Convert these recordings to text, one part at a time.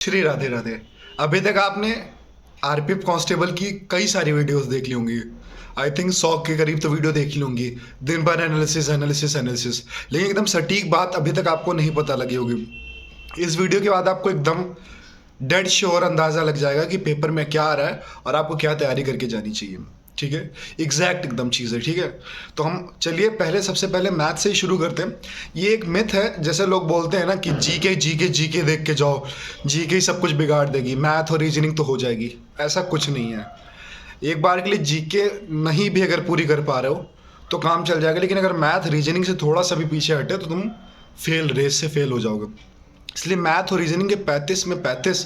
श्री राधे राधे। अभी तक आपने आरपीएफ कांस्टेबल की कई सारी वीडियोस देख ली होंगी। आई थिंक 100 के करीब तो वीडियो देख ली होंगी। दिन भर एनालिसिस एनालिसिस एनालिसिस, लेकिन एकदम सटीक बात अभी तक आपको नहीं पता लगी होगी। इस वीडियो के बाद आपको एकदम डेड श्योर अंदाज़ा लग जाएगा कि पेपर में क्या आ रहा है और आपको क्या तैयारी करके जानी चाहिए। ठीक है, एग्जैक्ट एकदम चीज़ है। ठीक है, तो हम चलिए पहले सबसे पहले मैथ से ही शुरू करते हैं। ये एक मिथ है, जैसे लोग बोलते हैं ना कि जीके जीके जीके देख के जाओ, जीके ही सब कुछ बिगाड़ देगी, मैथ और रीजनिंग तो हो जाएगी। ऐसा कुछ नहीं है। एक बार के लिए जीके नहीं भी अगर पूरी कर पा रहे हो तो काम चल जाएगा, लेकिन अगर मैथ रीजनिंग से थोड़ा सा भी पीछे हटे तो तुम रेस से फेल हो जाओगे। इसलिए मैथ और रीजनिंग के 35 में 35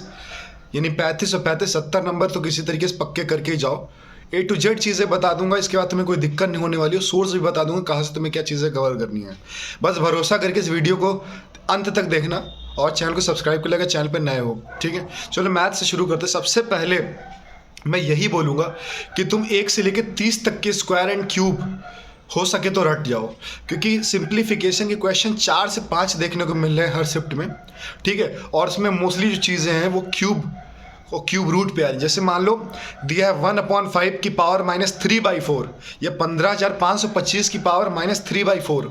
यानी 35 और 35 70 नंबर तो किसी तरीके से पक्के करके ही जाओ। A to Z चीज़ें बता दूंगा, इसके बाद तुम्हें कोई दिक्कत नहीं होने वाली है। सोर्स भी बता दूंगा कहाँ से तुम्हें क्या चीज़ें कवर करनी है। बस भरोसा करके इस वीडियो को अंत तक देखना और चैनल को सब्सक्राइब कर लेगा, चैनल पर नए हो। ठीक है, चलो मैथ से शुरू करते हैं। सबसे पहले मैं यही बोलूँगा कि तुम 1 से लेकर 30 तक के स्क्वायर एंड क्यूब हो सके तो रट जाओ, क्योंकि सिंप्लीफिकेशन के क्वेश्चन 4 से 5 देखने को मिल रहे हैं हर शिफ्ट में। ठीक है, और इसमें मोस्टली जो चीज़ें हैं वो क्यूब रूट पे आ रही। जैसे मान लो दिया है 1/5 की पावर -3/4 या 15,525 की पावर -3/4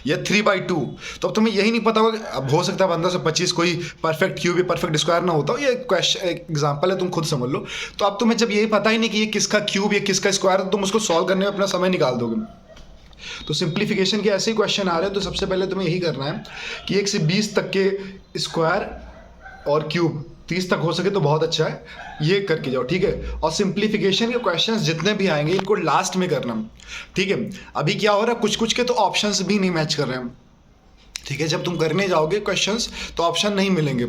या 3/2। तो अब तुम्हें यही नहीं पता होगा। अब हो सकता है 1525 कोई परफेक्ट क्यूब या परफेक्ट स्क्वायर ना होता हो। ये क्वेश्चन एक एग्जांपल है, तुम खुद समझ लो। तो अब तुम्हें जब यही पता ही नहीं कि ये किसका क्यूब या किसका स्क्वायर, तो तुम उसको सॉल्व करने में अपना समय निकाल दोगे। तो सिंप्लीफिकेशन के ऐसे ही क्वेश्चन आ रहे हैं, तो सबसे पहले तुम्हें यही करना है कि 1 से 20 तक के स्क्वायर और क्यूब 30 तक हो सके तो बहुत अच्छा है, ये करके जाओ। ठीक है, और सिंप्लीफिकेशन के क्वेश्चंस जितने भी आएंगे इनको लास्ट में करना। ठीक है, अभी क्या हो रहा है, कुछ कुछ के तो ऑप्शंस भी नहीं मैच कर रहे हैं। ठीक है, जब तुम करने जाओगे क्वेश्चंस तो ऑप्शन नहीं मिलेंगे,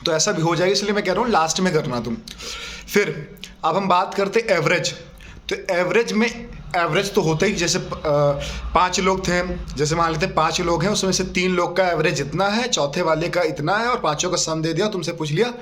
तो ऐसा भी हो जाएगा, इसलिए मैं कह रहा हूँ लास्ट में करना तुम। फिर अब हम बात करते एवरेज। तो एवरेज में एवरेज तो होता ही, जैसे 5 लोग थे, जैसे मान लेते हैं 5 लोग हैं, उसमें से 3 लोग का एवरेज इतना है, चौथे वाले का इतना है, और पांचों का सम दे दिया। तुमसे पूछ लिया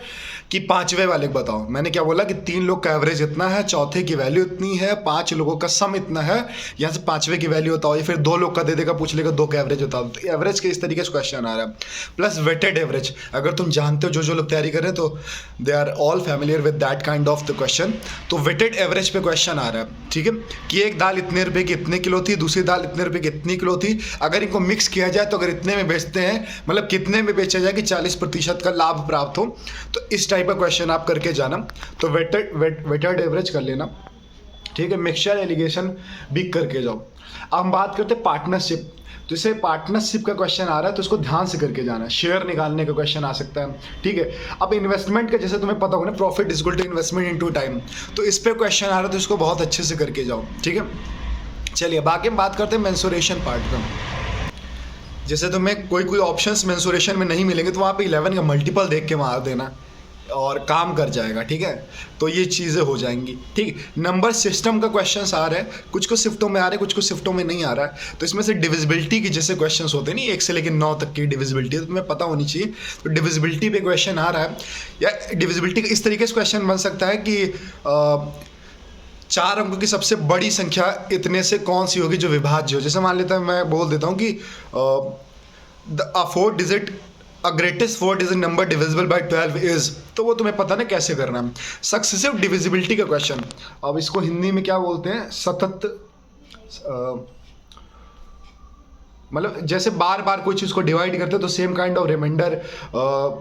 कि 5वें वाले को बताओ। मैंने क्या बोला कि 3 लोग का एवरेज इतना है, चौथे की वैल्यू इतनी है, 5 लोगों का सम इतना है, यहाँ से 5वें की वैल्यू बताओ। या फिर 2 लोग का दे देगा, पूछ लेगा 2 का एवरेज बताओ। तो एवरेज के इस तरीके से क्वेश्चन आ रहा है। प्लस वेटेड एवरेज, अगर तुम जानते हो जो लोग तैयारी कर रहे हैं तो they are all familiar with that kind of the question. तो वेटेड एवरेज पे क्वेश्चन आ रहा है। ठीक है, कि एक दाल इतने रुपए की इतने किलो थी, दूसरी दाल इतने रुपए की इतनी किलो थी, अगर इनको मिक्स किया जाए तो अगर इतने में बेचते हैं, मतलब कितने में बेचा जाए कि 40% का लाभ प्राप्त हो। तो इस टाइप का क्वेश्चन आप करके जाना। तो वेटेड एवरेज कर लेना। ठीक है, मिक्सचर एलिगेशन भी करके जाओ। अब हम बात करते हैं पार्टनरशिप। तो इसे पार्टनरशिप का क्वेश्चन आ रहा है तो इसको ध्यान से करके जाना है। शेयर निकालने का क्वेश्चन आ सकता है। ठीक है, अब इन्वेस्टमेंट का जैसे तुम्हें पता होगा ना, profit is equal to investment into time, तो इस पे क्वेश्चन आ रहा है तो इसको बहुत अच्छे से करके जाओ। ठीक है, चलिए बाकी हम बात करते हैं मेंसुरेशन पार्ट का। जैसे तुम्हें कोई ऑप्शंस मेंसुरेशन में नहीं मिलेंगे तो वहाँ पे 11 का मल्टीपल देख के मार देना और काम कर जाएगा। ठीक है, तो ये चीज़ें हो जाएंगी। ठीक, नंबर सिस्टम का क्वेश्चंस आ रहा है, कुछ को शिफ्टों में आ रहे हैं, कुछ को शिफ्टों में नहीं आ रहा है। तो इसमें से डिविजिबिलिटी के जैसे क्वेश्चंस होते हैं नहीं, 1 से लेकर 9 तक की डिविजिबिलिटी, तो तुम्हें पता होनी चाहिए। तो डिविजिबिलिटी पे क्वेश्चन आ रहा है, या डिविजिबिलिटी का इस तरीके से क्वेश्चन बन सकता है कि 4 अंकों की सबसे बड़ी संख्या इतने से कौन सी होगी जो विभाज्य हो। जैसे मान लेता हूँ, मैं बोल देता हूँ कि a greatest 4 digit number divisible by 12 is, तो वो तुम्हें पता ना कैसे करना है। सक्सेसिव डिविजिबिलिटी का क्वेश्चन, अब इसको हिंदी में क्या बोलते हैं, सतत, मतलब जैसे बार बार कोई चीज़ को डिवाइड करते हैं तो सेम काइंड ऑफ रिमाइंडर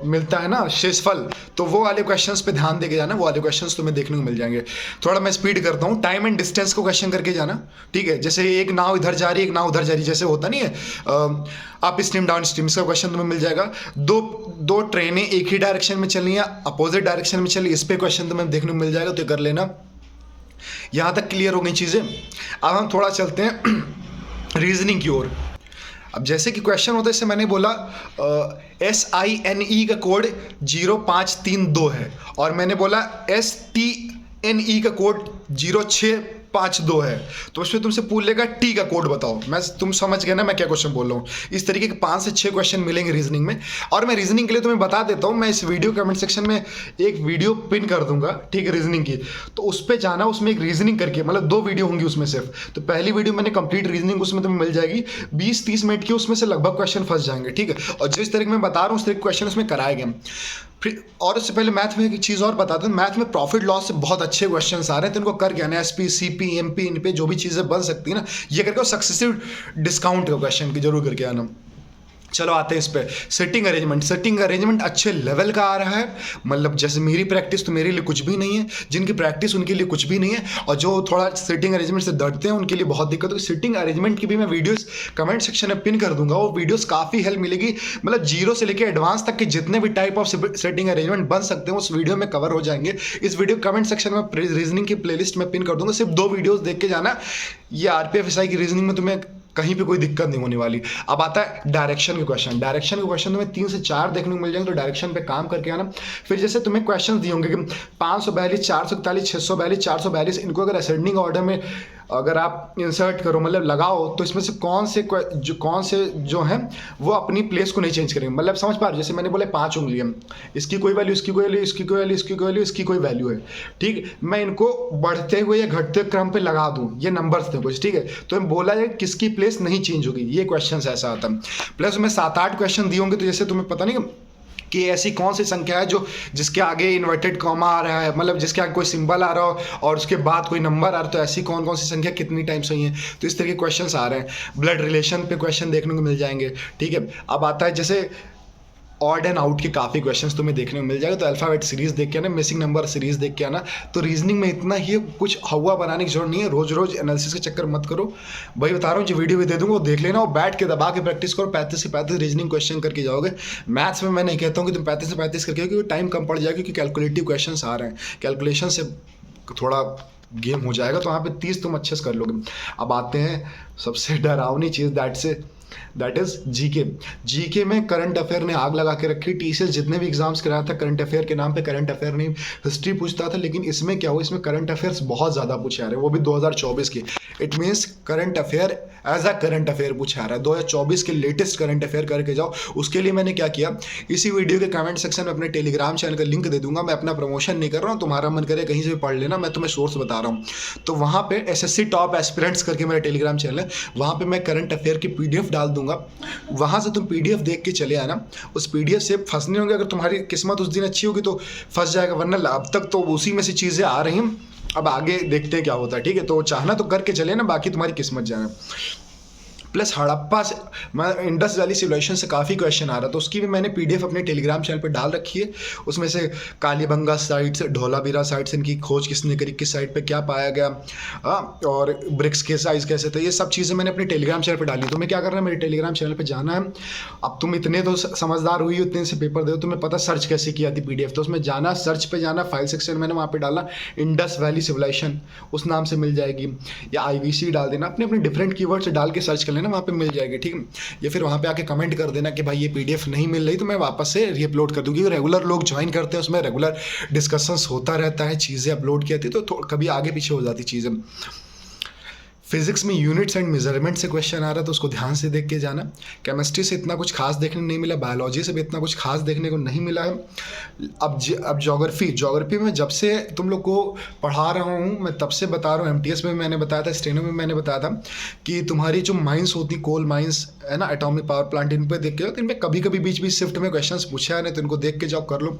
मिलता है ना, शेषफल। तो वो वाले क्वेश्चंस पे ध्यान देके जाना, वो वाले क्वेश्चंस तुम्हें देखने को मिल जाएंगे। थोड़ा मैं स्पीड करता हूँ। टाइम एंड डिस्टेंस को क्वेश्चन करके जाना। ठीक है, जैसे एक नाव इधर जा रही है, एक नाव उधर जा रही है, जैसे होता नहीं है अप स्ट्रीम डाउन स्ट्रीम, इसका क्वेश्चन तुम्हें मिल जाएगा। दो ट्रेनें एक ही डायरेक्शन में चल रही हैं, अपोजिट डायरेक्शन में चल रही है, इस पे क्वेश्चन तुम्हें देखने को मिल जाएगा, तो कर लेना। यहाँ तक क्लियर हो गई चीज़ें। अब हम थोड़ा चलते हैं रीजनिंग की ओर। अब जैसे कि क्वेश्चन होता है, इससे मैंने बोला SINE का कोड 0532 है, और मैंने बोला STNE का कोड 0652 है। तो उसमें तुमसे पूछ लेगा टी का कोड बताओ। तुम समझ गए ना मैं क्या क्वेश्चन बोल रहा हूँ। इस तरीके के 5 से 6 क्वेश्चन मिलेंगे रीजनिंग में। और मैं रीजनिंग के लिए तुम्हें बता देता हूँ, मैं इस वीडियो कमेंट सेक्शन में एक वीडियो पिन कर दूंगा। ठीक है, रीजनिंग की, तो उस पर जाना, उसमें एक रीजनिंग करके, मतलब 2 वीडियो होंगी उसमें सिर्फ। तो पहली वीडियो मैंने कंप्लीट रीजनिंग, उसमें तुम्हें मिल जाएगी 20-30 मिनट की, उसमें से लगभग क्वेश्चन फंस जाएंगे। ठीक है, और जिस तरीके मैं बता रहा हूँ उस तरीके क्वेश्चन उसमें कराए गए। फिर और उससे पहले मैथ में एक चीज़ और बता दूं, मैथ में प्रॉफिट लॉस से बहुत अच्छे क्वेश्चंस आ रहे हैं, तो इनको कर क्या ना, एसपी सीपी एमपी इन पे जो भी चीज़ें बन सकती है ना, ये करके सक्सेसिव डिस्काउंट का क्वेश्चन की जरूर करके आना। चलो आते हैं इस पे, सेटिंग अरेंजमेंट। सेटिंग अरेंजमेंट अच्छे लेवल का आ रहा है, मतलब जैसे मेरी प्रैक्टिस तो मेरे लिए कुछ भी नहीं है, जिनकी प्रैक्टिस उनके लिए कुछ भी नहीं है, और जो थोड़ा सेटिंग अरेंजमेंट से डरते हैं उनके लिए बहुत दिक्कत होगी। सेटिंग अरेंजमेंट की भी मैं वीडियोस कमेंट सेक्शन में पिन कर दूंगा, वो वीडियोस काफ़ी हेल्प मिलेगी, मतलब जीरो से लेकर एडवांस तक के जितने भी टाइप ऑफ सेटिंग अरेंजमेंट बन सकते हैं उस वीडियो में कवर हो जाएंगे। इस वीडियो कमेंट सेक्शन में रीजनिंग की प्लेलिस्ट में पिन कर दूंगा, सिर्फ 2 वीडियोस देख के जाना। ये आरपीएफ एसआई की रीजनिंग में तुम्हें कहीं पे कोई दिक्कत नहीं होने वाली। अब आता है डायरेक्शन के क्वेश्चन। डायरेक्शन के क्वेश्चन तुम्हें 3 से 4 देखने को मिल जाएंगे, तो डायरेक्शन पे काम करके आना। फिर जैसे तुम्हें क्वेश्चन दिए होंगे कि 542, 441, 642, 442, इनको अगर असेंडिंग ऑर्डर में अगर आप इंसर्ट करो, मतलब लगाओ, तो इसमें से कौन से जो हैं वो अपनी प्लेस को नहीं चेंज करेंगे, मतलब समझ पा रहे हो। जैसे मैंने बोला 5 उंगलियां, इसकी कोई वैल्यू, इसकी कोई वैल्यू, इसकी कोई वैल्यू, इसकी कोई वैल्यू, इसकी कोई वैल्यू है, ठीक। मैं इनको बढ़ते हुए या घटते क्रम पे लगा दूं, ये नंबर्स थे कुछ, ठीक है। तो बोला जाए किसकी प्लेस नहीं चेंज होगी, ये क्वेश्चन ऐसा आता है। प्लस मैं 7-8 क्वेश्चन दिए होंगे, तो जैसे तुम्हें पता नहीं कि ऐसी कौन सी संख्या है जो जिसके आगे इन्वर्टेड कॉमा आ रहा है, मतलब जिसके आगे कोई सिंबल आ रहा हो और उसके बाद कोई नंबर आ रहा है, तो ऐसी कौन कौन सी संख्या कितनी टाइम्स हुई है, तो इस तरह के क्वेश्चंस आ रहे हैं। ब्लड रिलेशन पे क्वेश्चन देखने को मिल जाएंगे, ठीक है। अब आता है जैसे ऑड एंड आउट के काफ़ी क्वेश्चंस तुम्हें देखने को मिल जाएगा, तो अल्फाबेट सीरीज देख के आना, मिसिंग नंबर सीरीज देख के आना। तो रीजनिंग में इतना ही कुछ हवा बनाने की जरूरत नहीं है, रोज रोज एनालिसिस के चक्कर मत करो। भाई बता रहा हूँ, जो वीडियो भी दे दूंगा वो देख लेना, और बैठ के दबा के प्रैक्टिस करो, 35 से 35 रीजनिंग क्वेश्चन करके जाओगे। मैथ्स में मैं नहीं कहता हूँ कि तुम 35 से 35 करके, क्योंकि टाइम कम पड़ जाएगा, क्योंकि कैलकुलेटिव क्वेश्चन आ रहे हैं, कैलकुलेशन से थोड़ा गेम हो जाएगा, तो वहाँ पे 30 तुम अच्छे से कर लोगे। अब आते हैं सबसे डरावनी चीज़, दैट इज जीके। जीके में करंट अफेयर ने आग लगा के रखी। टीसीएस जितने भी एग्जाम्स कराया था करंट अफेयर के नाम पे, करंट अफेयर नहीं हिस्ट्री पूछता था, लेकिन इसमें क्या हुआ, इसमें करंट अफेयर्स बहुत ज़्यादा पूछे आ रहे हैं, वो भी 2024 के। It means current affair as a current affair पूछा आ रहा है, 2024 के लेटेस्ट करंट अफेयर करके जाओ। उसके लिए मैंने क्या किया, इसी वीडियो के कमेंट सेक्शन में अपने टेलीग्राम चैनल का लिंक दे दूंगा। मैं अपना प्रमोशन नहीं कर रहा हूँ, तुम्हारा मन करे कहीं से भी पढ़ लेना, मैं तुम्हें सोर्स बता रहा हूँ। तो वहाँ पे एसएससी टॉप एस्पिरेंट्स करके मेरा टेलीग्राम चैनल है, वहाँ पे मैं करंट अफेयर की पीडीएफ डाल दूंगा, वहाँ से तुम पीडीएफ देख के चले आना। उस पीडीएफ से फंसने होंगे, अगर तुम्हारी किस्मत उस दिन अच्छी होगी तो फंस जाएगा, वरना अब तक तो उसी में से चीज़ें आ रही हैं। अब आगे देखते हैं क्या होता है, ठीक है। तो चाहना तो करके चले ना, बाकी तुम्हारी किस्मत जाना। प्लस हड़प्पा से, मैं इंडस वैली सिविलाइजेशन से काफ़ी क्वेश्चन आ रहा था, उसकी भी मैंने पीडीएफ अपने टेलीग्राम चैनल पे डाल रखी है। उसमें से कालीबंगा साइट से, धौलावीरा साइट से इनकी खोज किसने करी, किस साइट पे क्या पाया गया, और ब्रिक्स के साइज कैसे थे, ये सब चीज़ें मैंने अपने टेलीग्राम चैनल पर डाली। तुम्हें क्या करना है, मेरे टेलीग्राम चैनल पर जाना है। अब तुम इतने तो समझदार हुई, उतने से पेपर दे, तुम्हें पता सर्च कैसे किया थी पीडीएफ, तो उसमें जाना, सर्च पे जाना, फाइल सेक्शन मैंने वहाँ पे डाला इंडस वैली सिविलाइजेशन, उस नाम से मिल जाएगी, या आईवीसी डाल देना, अपने अपने डिफरेंट कीवर्ड से डाल के सर्च कर लेना, वहाँ पे मिल जाएगी, ठीक है। या फिर वहाँ पे आके कमेंट कर देना कि भाई ये पीडीएफ नहीं मिल रही, तो मैं वापस से रीअपलोड कर दूँगी। रेगुलर लोग ज्वाइन करते हैं, उसमें रेगुलर डिस्कशंस होता रहता है, चीज़ें अपलोड की जाती है, तो कभी आगे पीछे हो जाती चीज़ें। फिजिक्स में यूनिट्स एंड मेजरमेंट से क्वेश्चन आ रहा है, तो उसको ध्यान से देख के जाना। केमिस्ट्री से इतना कुछ खास देखने नहीं मिला, बायोलॉजी से भी इतना कुछ खास देखने को नहीं मिला है। अब ज्योग्राफी में जब से तुम लोग को पढ़ा रहा हूँ मैं, तब से बता रहा हूँ, एमटीएस में मैंने बताया था, स्टेनो में मैंने बताया था कि तुम्हारी जो माइंस होती, कोल माइंस है ना, एटॉमिक पावर प्लांट, इन पर देख के, तो इनमें कभी कभी बीच बीच शिफ्ट में क्वेश्चन पूछा है, नहीं तो इनको देख के जाओ, कर लो।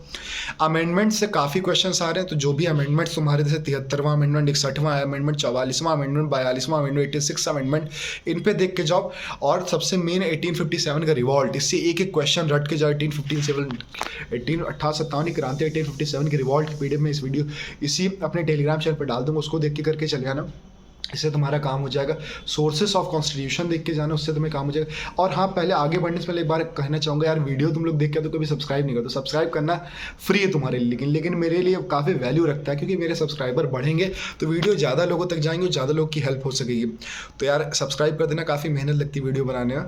अमेंडमेंट से काफ़ी क्वेश्चन आ रहे हैं, तो जो भी अमेंडमेंट्स तुम्हारे जैसे 73वां अमेंडमेंट, 61वां अमेंडमेंट, 44वां अमेंडमेंट, 42वां अमेंडमेंट, 86 अमेंडमेंट, इन पे देख के जाओ। और सबसे मेन 1857 का रिवॉल्ट, इससे एक एक क्वेश्चन रट के जाओ। 1857 क्रांति, 1857 की रिवॉल्ट की पीडीएफ में इस वीडियो इसी अपने टेलीग्राम चैनल पर डाल दूंगा, उसको देख के करके चले आना, इससे तुम्हारा काम हो जाएगा। सोर्सेस ऑफ कॉन्स्टिट्यूशन देख के जाना, उससे तुम्हें काम हो जाएगा। और हाँ, पहले आगे बढ़ने से पहले एक बार कहना चाहूँगा यार, वीडियो तुम लोग देख के तो कभी सब्सक्राइब नहीं करते, तो सब्सक्राइब करना फ्री है तुम्हारे लिए, लेकिन मेरे लिए काफ़ी वैल्यू रखता है, क्योंकि मेरे सब्सक्राइबर बढ़ेंगे तो वीडियो ज़्यादा लोगों तक जाएंगे और ज़्यादा लोग की हेल्प हो सकेगी। तो यार सब्सक्राइब कर देना, काफ़ी मेहनत लगती है वीडियो बनाने में,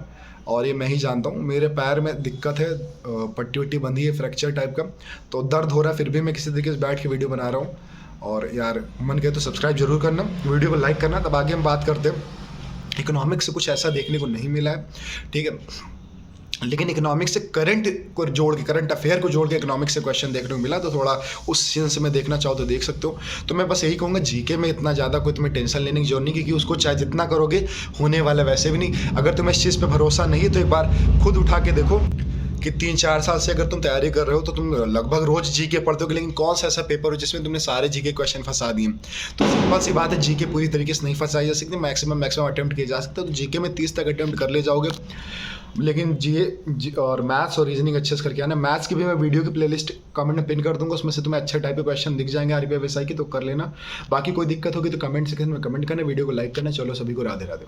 और ये मैं ही जानता हूँ। मेरे पैर में दिक्कत है, पट्टी वट्टी बंधी है, फ्रैक्चर टाइप का, तो दर्द हो रहा है, फिर भी मैं किसी तरीके से बैठ के वीडियो बना रहा हूँ। और यार मन करे तो सब्सक्राइब जरूर करना, वीडियो को लाइक करना, तब आगे हम बात करते हैं। इकोनॉमिक्स से कुछ ऐसा देखने को नहीं मिला है, ठीक है, लेकिन इकोनॉमिक्स से करंट को जोड़ के, करंट अफेयर को जोड़ के इकोनॉमिक्स से क्वेश्चन देखने को मिला, तो थोड़ा उस सेंस में देखना चाहो तो देख सकते हो। तो मैं बस यही कहूँगा, जीके में इतना ज़्यादा कोई तुम्हें टेंशन लेने की जरूरत नहीं, क्योंकि उसको चाहे जितना करोगे होने वाला वैसे भी नहीं। अगर तुम्हें इस चीज़ पर भरोसा नहीं है तो एक बार खुद उठा के देखो कि 3-4 साल से अगर तुम तैयारी कर रहे हो तो तुम लगभग रोज जीके पढ़ते हो, लेकिन कौन सा ऐसा पेपर हो जिसमें तुमने सारे जीके क्वेश्चन फंसा दिए। तो सिंपल सी बात है, जीके पूरी तरीके से नहीं फंसाई जा सकती, मैक्सिमम अटेम्प्ट किए जा सकते हैं। तो जीके में 30 तक अटेम्प्ट कर ले जाओगे, लेकिन और मैथ्स और रीजनिंग अच्छे से करके आना। मैथ्स की भी मैं वीडियो की प्लेलिस्ट कमेंट में पिन कर दूंगा, उसमें से तुम्हें अच्छे टाइप के क्वेश्चन दिख जाएंगे आरपीएफ एसआई की, तो कर लेना। बाकी कोई दिक्कत होगी तो कमेंट सेक्शन में कमेंट करना, वीडियो को लाइक करना। चलो सभी को राधे राधे।